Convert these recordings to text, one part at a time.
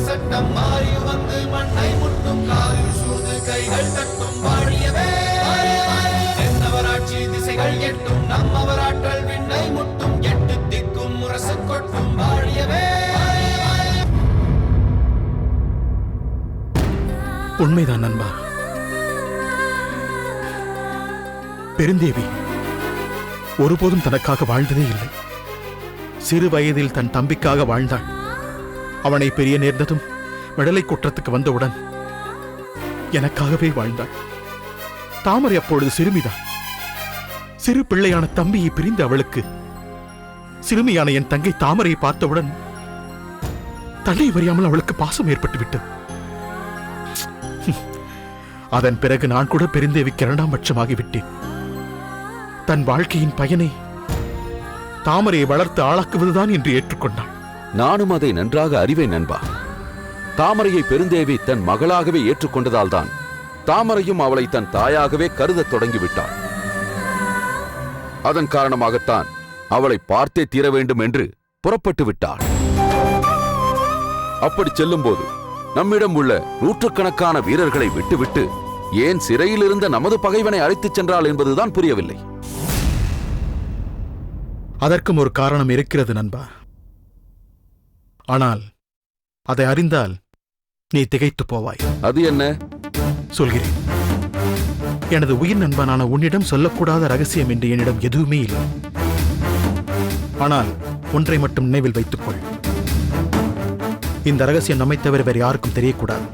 சட்டம் மாறி வந்து மண்ணை முட்டும் காலில் சூழ்ந்து கைகள் தட்டும் வாழியவே தென்னவராட்சி திசைகள் எட்டும் நம்மவராற்றல் விண்ணை முட்டும் எட்டு திக்கும் முரசு கொட்டும் வாழியவே. உண்மைதான் நண்பா. பெருந்தேவி ஒருபோதும் தனக்காக வாழ்ந்ததே இல்லை. சிறு வயதில் தன் தம்பிக்காக வாழ்ந்தாள். அவனை பெரிய நேர்ந்ததும் விடலை குற்றத்துக்கு வந்தவுடன் எனக்காகவே வாழ்ந்தாள். தாமரை அப்பொழுது சிறுமிதான். சிறு பிள்ளையான தம்பியை பிரிந்த அவளுக்கு சிறுமியான என் தங்கை தாமரையை பார்த்தவுடன் தன்னை வறியாமல் அவளுக்கு பாசம் ஏற்பட்டுவிட்டது. அதன் பிறகு நான் கூட பெருந்தேவிக்கு 2ஆம் பட்சமாகிவிட்டேன். தன் வாழ்க்கையின் பயனை தாமரையை வளர்த்து ஆளாக்குவதுதான் என்று ஏற்றுக்கொண்டாள். நானும் அதை நன்றாக அறிவேன் நண்பா. தாமரையை பெருந்தேவி தன் மகளாகவே ஏற்றுக்கொண்டதால் தான் தாமரையும் அவளை தன் தாயாகவே கருதத் தொடங்கிவிட்டாள். அதன் காரணமாகத்தான் அவளை பார்த்தே தீர வேண்டும் என்று புறப்பட்டு விட்டாள். அப்படி செல்லும் போது நம்மிடம் உள்ள நூற்றுக்கணக்கான வீரர்களை விட்டுவிட்டு ஏன் சிறையில் இருந்த நமது பகைவனை அழைத்துச் சென்றாள் என்பதுதான் புரியவில்லை. அதற்கும் ஒரு காரணம் இருக்கிறது நண்பா. ஆனால் அதை அறிந்தால் நீ திகைத்து போவாய். அது என்ன? சொல்கிறேன். எனது உயிர் நண்பனான உன்னிடம் சொல்லக்கூடாத ரகசியம் என்று என்னிடம் எதுவுமே இல்லை. ஆனால் ஒன்றை மட்டும் நினைவில் வைத்துக்கொள். இந்த ரகசியம் நம்மை தவிர வேறு யாருக்கும் தெரியக்கூடாது.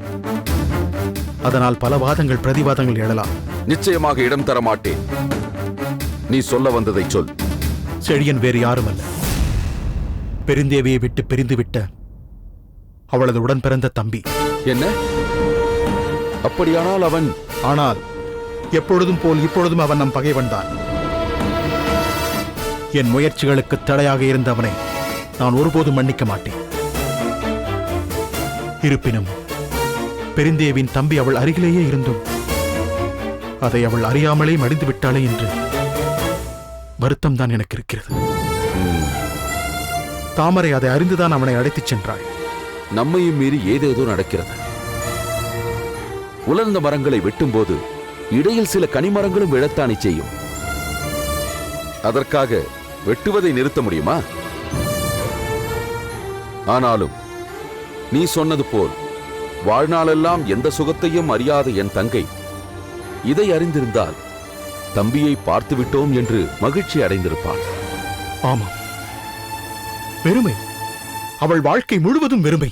அதனால் பல வாதங்கள் பிரதிவாதங்கள் எழலாம். நிச்சயமாக இடம் தர மாட்டேன். நீ சொல்ல வந்ததை சொல். செழியன் வேறு யாரும் அல்ல. பெருந்தேவியை விட்டு பிரிந்துவிட்ட அவளது உடன் பிறந்த தம்பி. என்ன? அப்படியானால் அவன்? ஆனால் எப்பொழுதும் போல் இப்பொழுதும் அவன் நம் பகைவன்தான். என் முயற்சிகளுக்கு தடையாக இருந்தவனை நான் ஒருபோதும் மன்னிக்க மாட்டேன். இருப்பினும் பெருந்தேவின் தம்பி அவள் அருகிலேயே இருந்தும் அதை அவள் அறியாமலே மடிந்து விட்டாளே என்று வருத்தம் தான் எனக்கு இருக்கிறது. தாமரை அதை அறிந்துதான் அவனை அழைத்துச் சென்றாள். நம்மையும் மீறி ஏதேதோ நடக்கிறது. உலர்ந்த மரங்களை வெட்டும்போது இடையில் சில கனிமரங்களும் விழத்தானே செய்யும். அதற்காக வெட்டுவதை நிறுத்த முடியுமா? ஆனாலும் நீ சொன்னது போல் வாழ்நாளெல்லாம் எந்த சுகத்தையும் அறியாத என் தங்கை இதை அறிந்திருந்தால் தம்பியை பார்த்துவிட்டோம் என்று மகிழ்ச்சி அடைந்திருப்பாள். ஆமாம், வெறுமை. அவள் வாழ்க்கை முழுவதும் வெறுமை.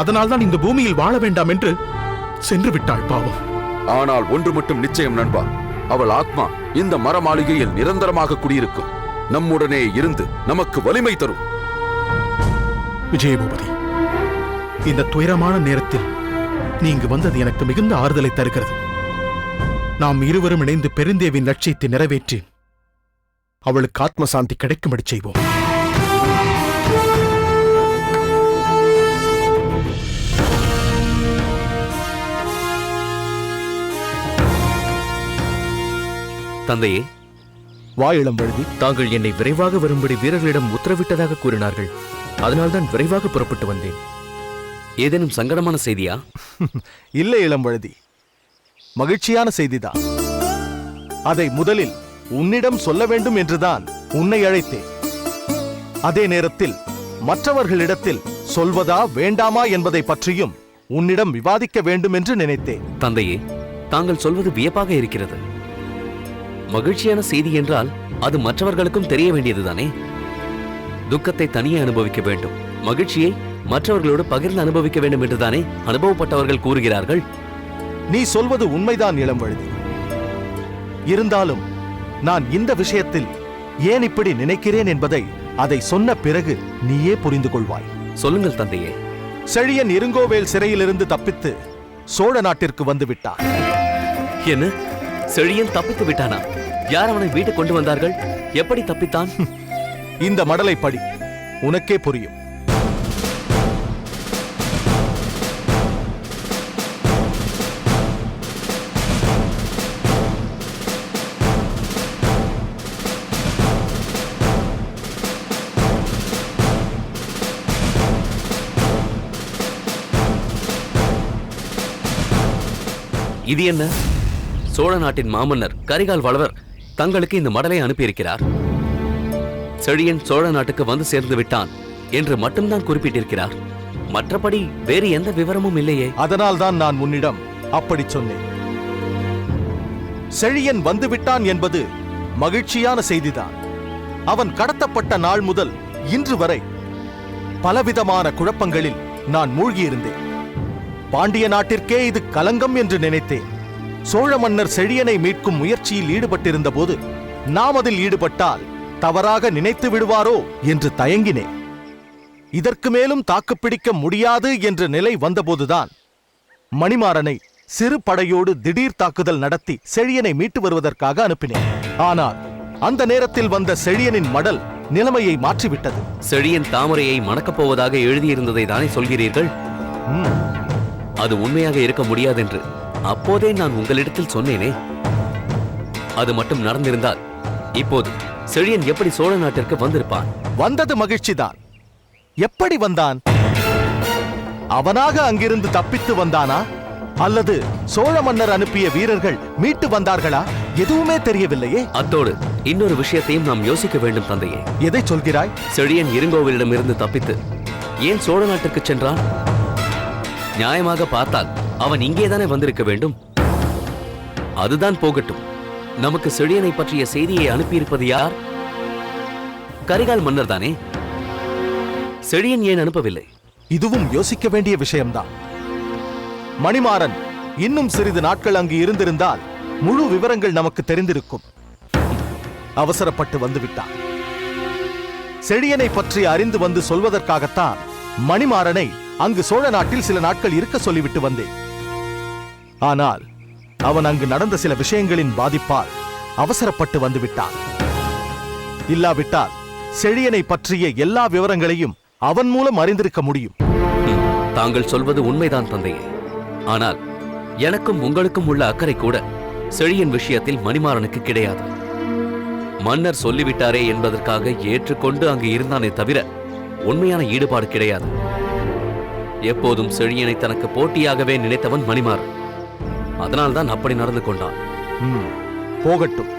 அதனால்தான் இந்த பூமியில் வாழ வேண்டாம் என்று சென்று விட்டாள் பாவம். ஆனால் ஒன்று மட்டும் நிச்சயம் நண்பா, அவள் ஆத்மா இந்த மர மாளிகையில் நிரந்தரமாக குடியிருக்கும். நம்முடனே இருந்து நமக்கு வலிமை தரும். விஜயபூபதி, இந்த துயரமான நேரத்தில் நீங்க வந்தது எனக்கு மிகுந்த ஆறுதலை தருகிறது. நாம் இருவரும் இணைந்து பெருந்தேவின் லட்சியத்தை நிறைவேற்றி அவளுக்கு ஆத்ம சாந்தி கிடைக்கும்படி செய்வோம். தந்தையே, வாயிளம் வழுதி, தாங்கள் என்னை விரைவாக வரும்படி வீரர்களிடம் உத்தரவிட்டதாக கூறினார்கள். அதனால்தான் விரைவாக புறப்பட்டு வந்தேன். ஏதேனும் சங்கடமான செய்தியா? இல்லை இளம் வழுதி, மகிழ்ச்சியான செய்திதான். அதை முதலில் உன்னிடம் சொல்ல வேண்டும் என்றுதான் உன்னை அழைத்தேன். அதே நேரத்தில் மற்றவர்களிடத்தில் சொல்வதா வேண்டாமா என்பதை பற்றியும் உன்னிடம் விவாதிக்க வேண்டும் என்று நினைத்தேன். தந்தையே, தாங்கள் சொல்வது வியப்பாக இருக்கிறது. மகிழ்ச்சியான செய்தி என்றால் அது மற்றவர்களுக்கும் தெரிய வேண்டியதுதானே? துக்கத்தை தனியே அனுபவிக்க வேண்டும், மகிழ்ச்சியை மற்றவர்களோடு பகிர்ந்து அனுபவிக்க வேண்டும் என்றுதானே அனுபவப்பட்டவர்கள் கூறுகிறார்கள். நீ சொல்வது உண்மைதான் இளம் வழுதி. இருந்தாலும் நான் இந்த விஷயத்தில் ஏன் இப்படி நினைக்கிறேன் என்பதை அதை சொன்ன பிறகு நீயே புரிந்து கொள்வாய். சொல்லுங்கள் தந்தையே. செழியன் இருங்கோவேல் சிறையிலிருந்து தப்பித்து சோழ நாட்டிற்கு வந்து விட்டார். என்ன? செழியன் தப்பித்து விட்டானா? யார் அவனை வீட்டுக்கு கொண்டு வந்தார்கள்? எப்படி தப்பித்தான்? இந்த மடலை படி, உனக்கே புரியும். இது என்ன? சோழ நாட்டின் மாமன்னர் கரிகால் வளவர் தங்களுக்கு இந்த மடலை அனுப்பியிருக்கிறார். செழியன் சோழ நாட்டுக்கு வந்து சேர்ந்து விட்டான் என்று மட்டும்தான் குறிப்பிட்டிருக்கிறார். மற்றபடி வேறு எந்த விவரமும் இல்லையே. அதனால்தான் நான் உன்னிடம் அப்படி சொன்னேன். செழியன் வந்துவிட்டான் என்பது மகிழ்ச்சியான செய்திதான். அவன் கடத்தப்பட்ட நாள் முதல் இன்று வரை பலவிதமான குழப்பங்களில் நான் மூழ்கியிருந்தேன். பாண்டிய நாட்டிற்கே இது கலங்கம் என்று நினைத்தேன். சோழ மன்னர் செழியனை மீட்கும் முயற்சியில் ஈடுபட்டிருந்த போது நாம் அதில் ஈடுபட்டால் தவறாக நினைத்து விடுவாரோ என்று தயங்கினேன். இதற்கு மேலும் தாக்குப்பிடிக்க முடியாது என்ற நிலை வந்தபோதுதான் மணிமாறனை சிறு படையோடு திடீர் தாக்குதல் நடத்தி செழியனை மீட்டு வருவதற்காக அனுப்பினேன். ஆனால் அந்த நேரத்தில் வந்த செழியனின் மடல் நிலைமையை மாற்றிவிட்டது. செழியன் தாமரையை மணக்கப் போவதாக எழுதியிருந்ததை தானே சொல்கிறீர்கள்? அது உண்மையாக இருக்க முடியாதென்று அப்போதே நான் உங்களிடத்தில் சொன்னேனே. அது மட்டும் நடந்திருந்தால் இப்போது செழியன் எப்படி சோழ நாட்டிற்கு வந்திருப்பான்? வந்தது மகிழ்ச்சிதான். எப்படி வந்தான்? அவனாக அங்கிருந்து தப்பித்து வந்தானா அல்லது சோழ மன்னர் அனுப்பிய வீரர்கள் மீட்டு வந்தார்களா? எதுவுமே தெரியவில்லையே. அத்தோடு இன்னொரு விஷயத்தையும் நாம் யோசிக்க வேண்டும் தந்தையே. எதை சொல்கிறாய்? செழியன் இருங்கோவிலிடமிருந்து தப்பித்து ஏன் சோழ நாட்டுக்கு சென்றான்? நியாயமாக பார்த்தால் அவன் இங்கேதானே வந்திருக்க வேண்டும். அதுதான் போகட்டும். நமக்கு செழியனை பற்றிய செய்தியை அனுப்பியிருப்பது யார்? கரிகால் மன்னர் தானே. செழியன் ஏன் அனுப்பவில்லை? இதுவும் யோசிக்க வேண்டிய விஷயம்தான். மணிமாறன் இன்னும் சிறிது நாட்கள் அங்கு இருந்திருந்தால் முழு விவரங்கள் நமக்கு தெரிந்திருக்கும். அவசரப்பட்டு வந்துவிட்டான். செழியனை பற்றி அறிந்து வந்து சொல்வதற்காகத்தான் மணிமாறனை அங்கு சோழ நாட்டில் சில நாட்கள் இருக்க சொல்லிவிட்டு வந்தேன். ஆனால் அவன் அங்கு நடந்த சில விஷயங்களின் பாதிப்பால் அவசரப்பட்டு வந்துவிட்டான். இல்லாவிட்டால் செழியனை பற்றிய எல்லா விவரங்களையும் அவன் மூலம் அறிந்திருக்க முடியும். தாங்கள் சொல்வது உண்மைதான் தந்தையே. ஆனால் எனக்கும் உங்களுக்கும் உள்ள அக்கறை கூட செழியன் விஷயத்தில் மணிமாறனுக்கு கிடையாது. மன்னர் சொல்லிவிட்டாரே என்பதற்காக ஏற்றுக்கொண்டு அங்கு இருந்தானே தவிர உண்மையான ஈடுபாடு கிடையாது. எப்போதும் செழியனை தனக்கு போட்டியாகவே நினைத்தவன் மணிமாறன். அதனால்தான் அப்படி நடந்து கொண்டான். போகட்டும்.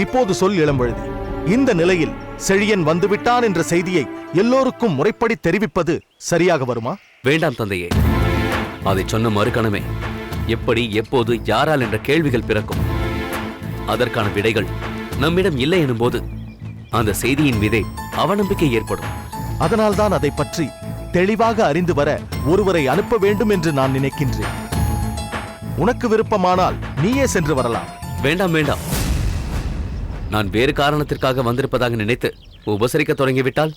இப்போது சொல் இளம்பழுதி. இந்த நிலையில் செழியன் வந்துவிட்டான் என்ற செய்தியை எல்லோருக்கும் முறைப்படி தெரிவிப்பது சரியாக வருமா? வேண்டாம் தந்தையே. அதை சொன்ன மறுகணமே எப்படி, எப்போது, யாரால் என்ற கேள்விகள் பிறக்கும். அதற்கான விடைகள் நம்மிடம் இல்லை எனும்போது அந்த செய்தியின் மீதே அவநம்பிக்கை ஏற்படும். அதனால்தான் அதை பற்றி தெளிவாக அறிந்து வர ஒருவரை அனுப்ப வேண்டும் என்று நான் நினைக்கின்றேன். உனக்கு விருப்பமானால் நீயே சென்று வரலாம். வேண்டாம் வேண்டாம். நான் வேறு காரணத்திற்காக வந்திருப்பதாக நினைத்து உபசரிக்க தொடங்கிவிட்டால்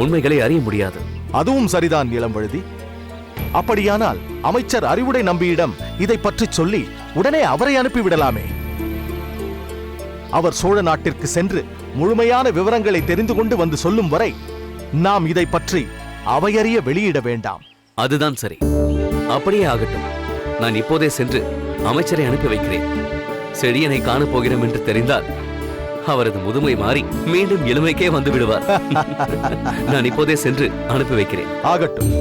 உண்மைகளை அறிய முடியாது. அதுவும் சரிதான் இளம்பழுதி. அப்படியானால் அமைச்சர் அறிவுடை நம்பியிடம் இதை பற்றி சொல்லி உடனே அவரை அனுப்பிவிடலாமே. அவர் சோழ நாட்டிற்கு சென்று முழுமையான விவரங்களை தெரிந்து கொண்டு வந்து சொல்லும் வரை நாம் இதை பற்றி அவையறிய வெளியிட வேண்டாம். அதுதான் சரி. அப்படியே ஆகட்டும். நான் இப்போதே சென்று அமைச்சரை அனுப்பி வைக்கிறேன். செழியனை காணப்போகிறோம் என்று தெரிந்தால் அவரது முதுமை மாறி மீண்டும் இளமைக்கே வந்து விடுவார். நான் இப்போதே சென்று அனுப்பி வைக்கிறேன். ஆகட்டும்.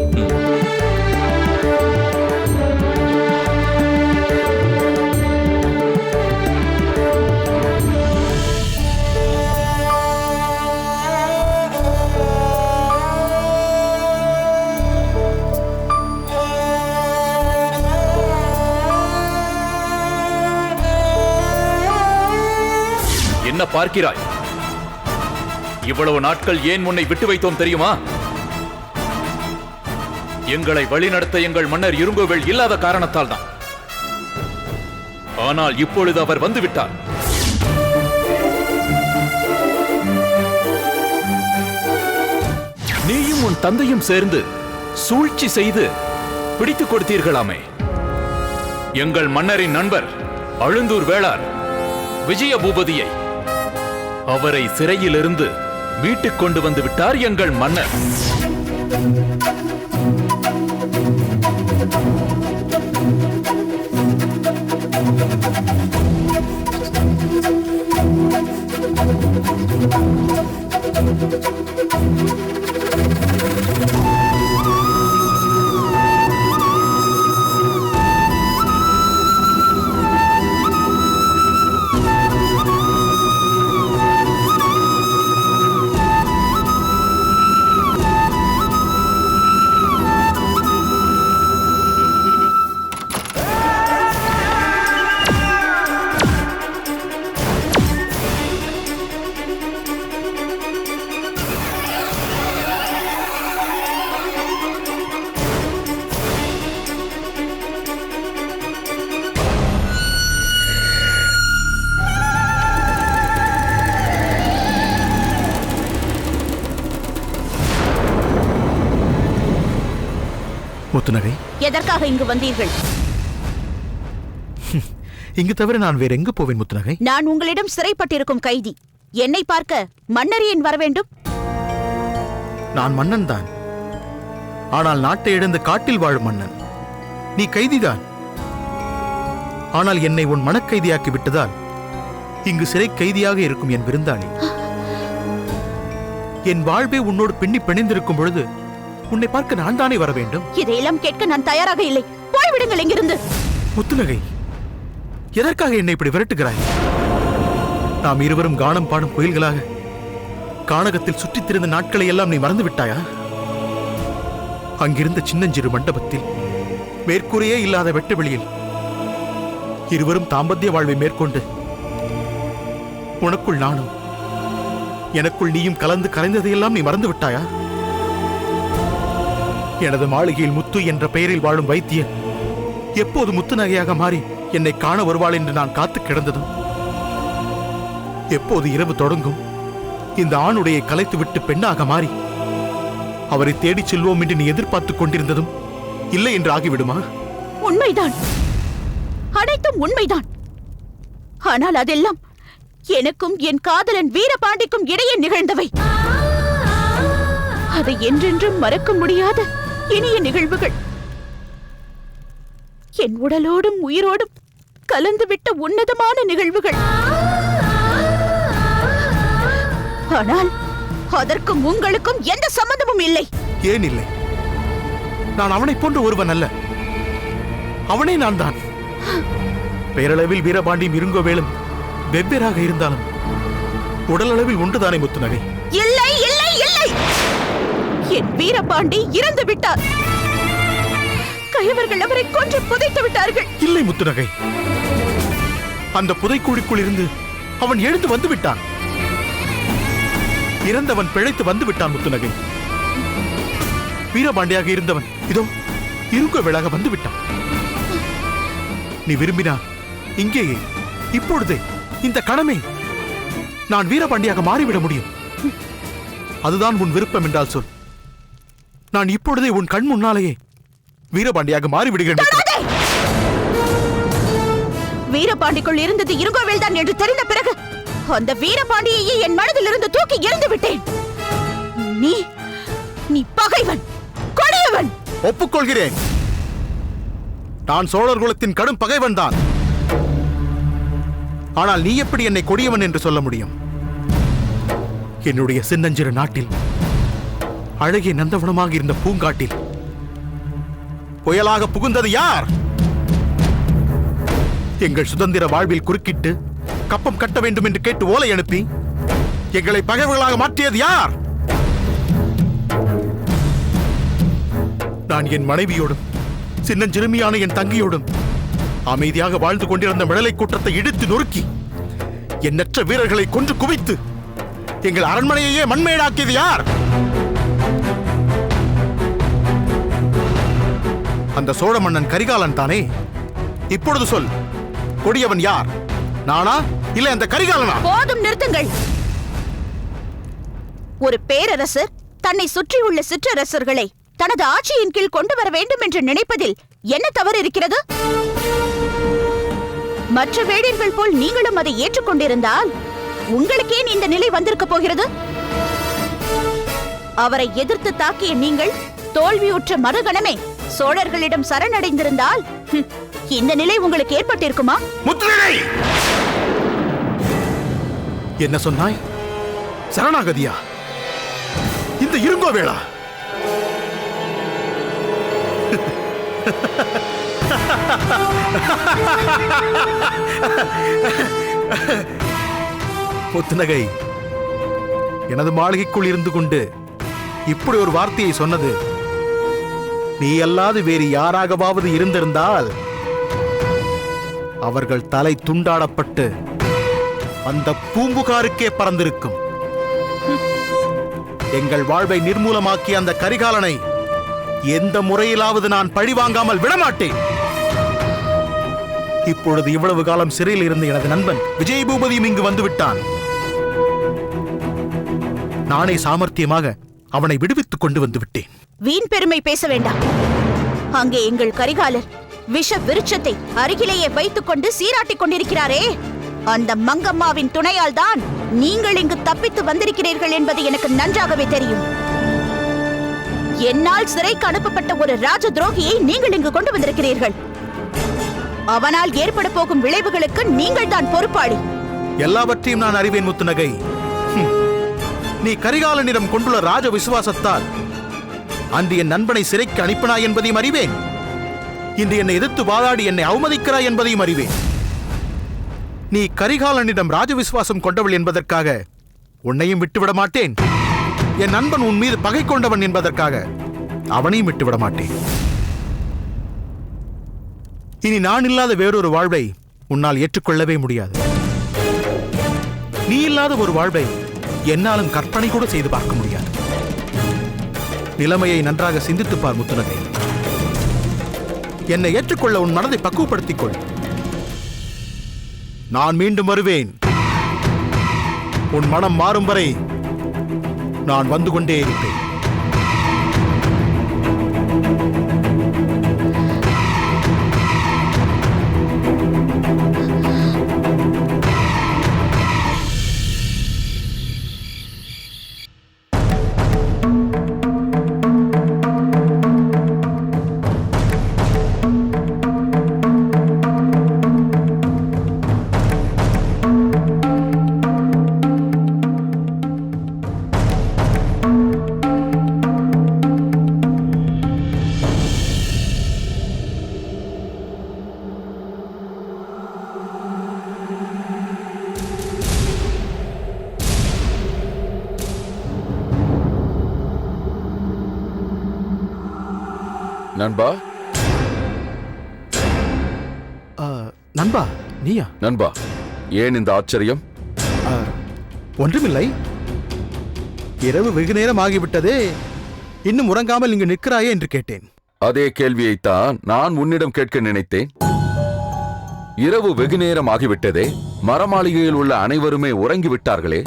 என்ன பார்க்கிறாய்? இவ்வளவு நாட்கள் ஏன் உன்னை விட்டு வைத்தோம் தெரியுமா? எங்களை வழிநடத்த எங்கள் மன்னர் இருங்கோவேள் இல்லாத காரணத்தால் தான். ஆனால் இப்பொழுது அவர் வந்துவிட்டார். நீயும் உன் தந்தையும் சேர்ந்து சூழ்ச்சி செய்து பிடித்துக் கொடுத்தீர்களாமே. எங்கள் மன்னரின் நண்பர் அழுந்தூர் வேளார் விஜய பூபதியை, அவரை சிறையிலிருந்து மீட்டுக் கொண்டு வந்து விட்டார் எங்கள் மன்னர். முத்துநகை, எதற்காக இங்கு வந்தீர்கள்? இங்கு தவிர நான் வேற எங்க போவேன் முத்துநகை? நான் உங்களிடம் சிறைப்பட்டிருக்கும் கைதி. என்னை பார்க்க மன்னர் ஏன் வர வேண்டும்? நான் மன்னன் தான். ஆனால் நாட்டை இழந்து காட்டில் வாழும் மன்னன். நீ கைதிதான். ஆனால் என்னை உன் மனக்கைதியாக்கி விட்டதால் இங்கு சிறை கைதியாக இருக்கும் என் விருந்தாளி. என் வாழ்வே உன்னோடு பின்னி பிணைந்திருக்கும் பொழுது உன்னை பார்க்க நான் தானே வர வேண்டும். இதையெல்லாம் கேட்க நான் தயாராக இல்லை. போய்விடுங்கள் இங்கிருந்து. முத்துநகை, எதற்காக என்னை இப்படி விரட்டுகிறாய்? நாம் இருவரும் கானம் பாடும் கோயில்களாக கானகத்தில் சுற்றித் திரிந்த நாட்களை எல்லாம் நீ மறந்து விட்டாயா? அங்கிருந்த சின்னஞ்சிறு மண்டபத்தில் மேற்கூரையே இல்லாத வெட்ட வெளியில் இருவரும் தாம்பத்திய வாழ்வை மேற்கொண்டு உனக்குள் நானும் எனக்குள் நீயும் கலந்து கரைந்ததையெல்லாம் நீ மறந்து விட்டாயா? எனது மாளிகையில் முத்து என்ற பெயரில் வாழும் வைத்தியர் எப்போது முத்துநகையாக மாறி என்னை காண வருவாள் என்று நான் காத்து கிடந்ததும், எப்போது இரவு தொடங்கும் இந்த ஆணுடைய கலைத்துவிட்டு பெண்ணாக மாறி அவரை தேடிச் செல்வோம் என்று நீ எதிர்பார்த்துக் கொண்டிருந்ததும் இல்லை என்று ஆகிவிடுமா? உண்மைதான், அனைத்தும் உண்மைதான். ஆனால் அதெல்லாம் எனக்கும் என் காதலன் வீரபாண்டிக்கும் இடையே நிகழ்ந்தவை. அதை என்றென்றும் மறக்க முடியாத இனிய நிகழ்வுகள். என் உடலோடும் உயிரோடும் கலந்துவிட்ட உன்னதமான நிகழ்வுகள். ஆனால் அதற்கும் உங்களுக்கும் எந்த சம்பந்தமும் இல்லை. ஏன் இல்லை? நான் அவனை போன்ற ஒருவன் அல்ல. அவனே நான் தான். பெயரளவில் வீரபாண்டியும் இருங்கோவேலும் வெவ்வேறாக இருந்தாலும் உடலளவில் ஒன்றுதானே முத்துநகை? இல்லை இல்லை இல்லை, என் வீரபாண்டி இறந்து விட்டார். கயவர்கள் அவரை கொன்று புதைத்து விட்டார்கள். இல்லை முத்துநகை, அந்த புதைக்குழிக்குள் இருந்து அவன் எழுந்து வந்து விட்டான். இறந்தவன் பிழைத்து வந்து விட்டான் முத்துநகை. வீரபாண்டியாக இருந்தவன் இதோ இருங்கோவேளாக வந்து விட்டான். நீ விரும்பினா இங்கேயே இப்பொழுதே இந்த கணமே நான் வீரபாண்டியாக மாறிவிட முடியும். அதுதான் உன் விருப்பம் என்றால் சொல். நான் இப்பொழுதே உன் கண் முன்னாலேயே வீரபாண்டியாக மாறிவிடுகிறேன். வீரபாண்டிக்குள் இருந்தது இருங்கோவேல் தான் என்று தெரிந்த பிறகு அந்த வீரபாண்டியையே என் மனதில் இருந்து தூக்கி எறிந்து விட்டேன். நீ நீ பகைவன், கொடியவன். ஒப்புக்கொள்கிறேன். நான் சோழர் குலத்தின் கடும் பகைவன் தான். ஆனால் நீ எப்படி என்னை கொடியவன் என்று சொல்ல முடியும்? என்னுடைய சின்னஞ்சிறு நாட்டில் அழகிய நந்தவனமாக இருந்த பூங்காட்டில் புயலாக புகுந்தது யார்? எங்கள் சுதந்திர வாழ்வில் குறுக்கிட்டு கப்பம் கட்ட வேண்டும் என்று கேட்டு ஓலை அனுப்பி எங்களை பகைவர்களாக மாற்றியது யார்? நான் என் மனைவியோடும் சின்னஞ்சிறுமியான என் தங்கையோடும் அமைதியாக வாழ்ந்து கொண்டிருந்த மிடலை கூட்டத்தை இடித்து நொறுக்கி எண்ணற்ற வீரர்களை கொன்று குவித்து எங்கள் அரண்மனையையே மண்மேடாக்கியது யார்? அந்த சோழ மன்னன் கரிகாலன் தானே? இப்பொழுது சொல், கொடியவன் யார்? நானா இல்ல அந்த கரிகாலனா? போதும், நிறுத்துங்கள். ஒரு பேரரசர் தன்னை சுற்றியுள்ள சிற்றரசர்களை தனது ஆட்சியின் கீழ் கொண்டு வர வேண்டும் என்று நினைப்பதில் என்ன தவறு இருக்கிறது? மற்ற வேடர்கள் போல் நீங்களும் அதை ஏற்றுக்கொண்டிருந்தால் உங்களுக்கேன் இந்த நிலை வந்திருக்க போகிறது? அவரை எதிர்த்து தாக்கிய நீங்கள் தோல்வியுற்ற மறுகணமே சோழர்களிடம் சரணடைந்திருந்தால் இந்த நிலை உங்களுக்கு ஏற்பட்டிருக்குமா? முத்துநகை! என்ன சொன்னாய்? சரணாகதியா? இந்த இருங்கோவேளா? முத்துநகை, எனது மாளிகைக்குள் இருந்து கொண்டு இப்படி ஒரு வார்த்தையை சொன்னது நீ அல்லாது வேறு யாராகவாவது இருந்திருந்தால் அவர்கள் தலை துண்டாடப்பட்டு அந்த பூம்புகாருக்கே பறந்திருக்கும். எங்கள் வாழ்வை நிர்மூலமாக்கிய அந்த கரிகாலனை எந்த முறையிலாவது நான் பழிவாங்காமல் விடமாட்டேன். இப்பொழுது இவ்வளவு காலம் சிறையில் இருந்த எனது நண்பன் விஜயபூபதியும் இங்கு வந்துவிட்டான். நானே சாமர்த்தியமாக அவனை விடுவித்துக் கொண்டு வந்து விட்டேன். வீண் பெருமை பேச வேண்டாம். அங்கே எங்கள் கரிகாலர் விஷ விருட்சத்தை அருகிலேயே வைத்துக் கொண்டு சீராட்டிக் கொண்டிருக்கிறாரே, அந்த மங்கம்மாவின் துணையால் தான் நீங்கள் இங்கு தப்பித்து வந்திருக்கிறீர்கள் என்பது எனக்கு நன்றாகவே தெரியும். என்னால் சிறைக்கு அனுப்பப்பட்ட ஒரு ராஜ துரோகியை நீங்கள் இங்கு கொண்டு வந்திருக்கிறீர்கள். அவனால் ஏற்பட போகும் விளைவுகளுக்கு நீங்கள் தான் பொறுப்பாளி. எல்லாவற்றையும் நான் அறிவேன் முத்துநகை. நீ கரிகாலனிடம் கொண்டுள்ள ராஜ விசுவாசத்தால் அன்று என் நண்பனை சிறைக்கு அனுப்பினாய் என்பதையும் அறிவேன். இன்று என்னை எதிர்த்து வாதாடி என்னை அவமதிக்கிறாய் என்பதையும் அறிவேன். நீ கரிகாலனிடம் ராஜ விசுவாசம் கொண்டவள் என்பதற்காக உன்னையும் விட்டுவிட மாட்டேன். என் நண்பன் உன் மீது பகை கொண்டவன் என்பதற்காக அவனையும் விட்டுவிட மாட்டேன். இனி நான் இல்லாத வேறொரு வாழ்வை உன்னால் ஏற்றுக்கொள்ளவே முடியாது. நீ இல்லாத ஒரு வாழ்வை என்னாலும் கற்பனை கூட செய்து பார்க்க முடியாது. நிலைமையை நன்றாக சிந்தித்துப் பார் முத்துநகை. என்னை ஏற்றுக்கொள்ள உன் மனதை பக்குவப்படுத்திக் கொள். நான் மீண்டும் வருவேன். உன் மனம் மாறும் வரை நான் வந்து கொண்டே இருப்பேன். நண்பா, நண்பா, நீயா? நண்பா, ஏன் இந்த ஆச்சரியம்? ஒன்றுமில்லை. இரவு வெகு நேரம் ஆகிவிட்டதே, இன்னும் உறங்காமல் இங்கு நிற்கிறாயே என்று கேட்டேன். அதே கேள்வியைத்தான் நான் உன்னிடம் கேட்க நினைத்தேன். இரவு வெகு நேரம் ஆகிவிட்டதே, மரமாளிகையில் உள்ள அனைவருமே உறங்கிவிட்டார்களே,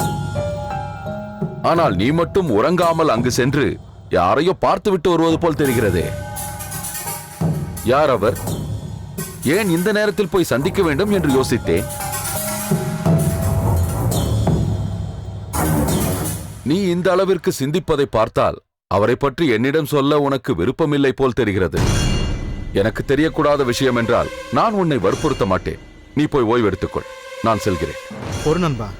ஆனால் நீ மட்டும் உறங்காமல் அங்கு சென்று யாரையோ பார்த்துவிட்டு வருவது போல் தெரிகிறதே. யார் அவர்? ஏன் இந்த நேரத்தில் போய் சந்திக்க வேண்டும் என்று யோசித்தேன். நீ இந்த அளவிற்கு சிந்திப்பதை பார்த்தால் அவரை பற்றி என்னிடம் சொல்ல உனக்கு விருப்பமில்லை போல் தெரிகிறது. எனக்கு தெரியக்கூடாத விஷயம் என்றால் நான் உன்னை வற்புறுத்த மாட்டேன். நீ போய் ஓய்வெடுத்துக்கொள். நான் செல்கிறேன். ஒரு நண்பா,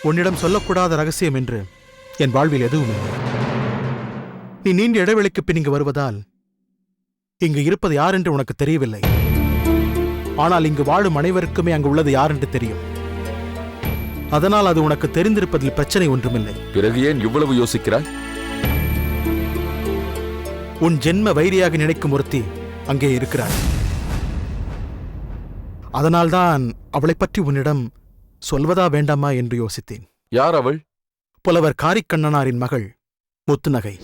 உன்னிடம் சொல்லக்கூடாத ரகசியம் என்று என் வாழ்வில் எதுவும் இல்லை. நீ நீண்ட இடைவெளிக்கு பின் இங்கு வருவதால் இங்கு இருப்பது யார் என்று உனக்கு தெரியவில்லை. ஆனால் இங்கு வாழும் அனைவருக்குமே அங்கு உள்ளது யார் என்று தெரியும். அதனால் அது உனக்கு தெரிந்திருப்பதில் பிரச்சனை ஒன்றுமில்லை. பிறகு ஏன் இவ்வளவு யோசிக்கிறாய்? உன் ஜென்ம வைரியாக நினைக்கும் ஒருத்தி அங்கே இருக்கிறாள். அதனால்தான் அவளை பற்றி உன்னிடம் சொல்வதா வேண்டாமா என்று யோசித்தேன். யார் அவள்? புலவர் காரிக்கண்ணனாரின் மகள் முத்துநகை.